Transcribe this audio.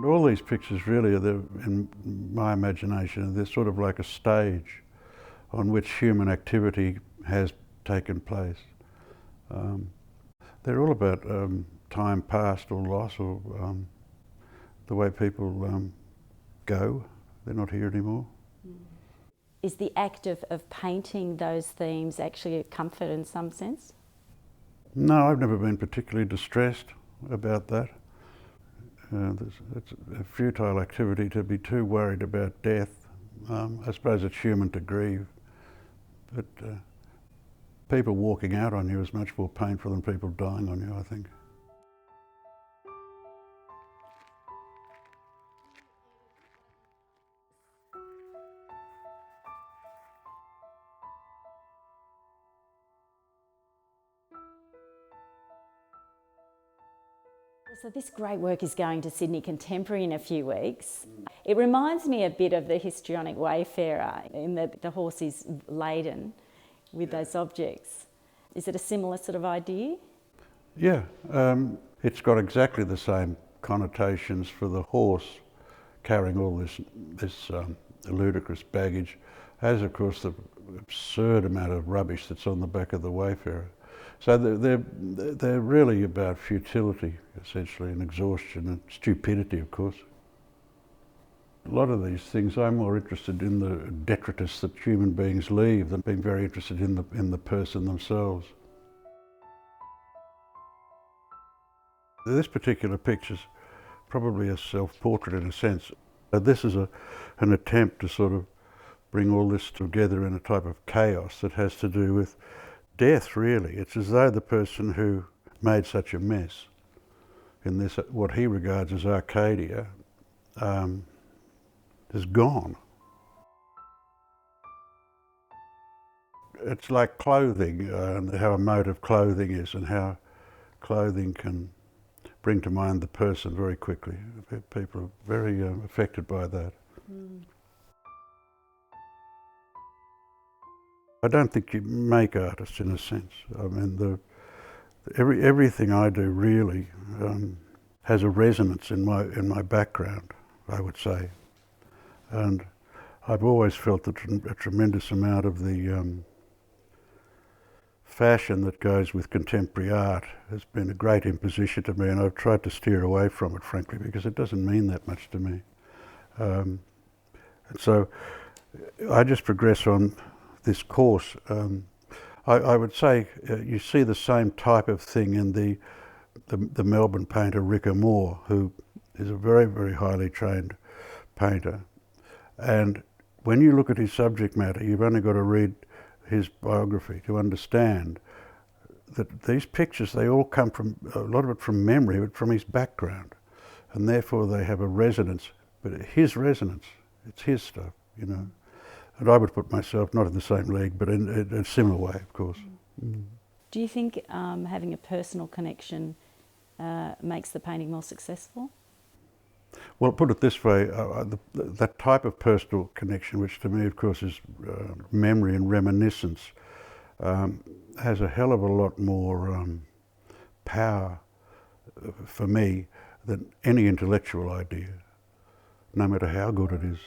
And all these pictures really are, in my imagination, they're sort of like a stage on which human activity has taken place. They're all about time past or loss, or the way people go. They're not here anymore. Is the act of painting those themes actually a comfort in some sense? No, I've never been particularly distressed about that. It's a futile activity to be too worried about death. I suppose it's human to grieve, but people walking out on you is much more painful than people dying on you, I think. So this great work is going to Sydney Contemporary in a few weeks. It reminds me a bit of the histrionic wayfarer in that the horse is laden with those objects. Is it a similar sort of idea? Yeah, it's got exactly the same connotations for the horse carrying all this ludicrous baggage as, of course, the absurd amount of rubbish that's on the back of the wayfarer. So they're really about futility, essentially, and exhaustion and stupidity, of course. A lot of these things, I'm more interested in the detritus that human beings leave than being very interested in the person themselves. This particular picture's probably a self-portrait in a sense. This is an attempt to sort of bring all this together in a type of chaos that has to do with death, really. It's as though the person who made such a mess in this, what he regards as Arcadia, is gone. It's like clothing, and how emotive clothing is, and how clothing can bring to mind the person very quickly. People are very affected by that. I don't think you make artists in a sense. I mean, everything I do really has a resonance in my background, I would say, and I've always felt that a tremendous amount of the fashion that goes with contemporary art has been a great imposition to me, and I've tried to steer away from it, frankly, because it doesn't mean that much to me. And so I just progress on this course. I would say you see the same type of thing in the Melbourne painter Ricker Moore, who is a very, very highly trained painter. And when you look at his subject matter, you've only got to read his biography to understand that these pictures, they all come from, a lot of it from memory, but from his background. And therefore they have a resonance, but his resonance, it's his stuff, you know. And I would put myself not in the same league, but in a similar way, of course. Do you think having a personal connection makes the painting more successful? Well, put it this way, that type of personal connection, which to me, of course, is memory and reminiscence, has a hell of a lot more power for me than any intellectual idea, no matter how good it is.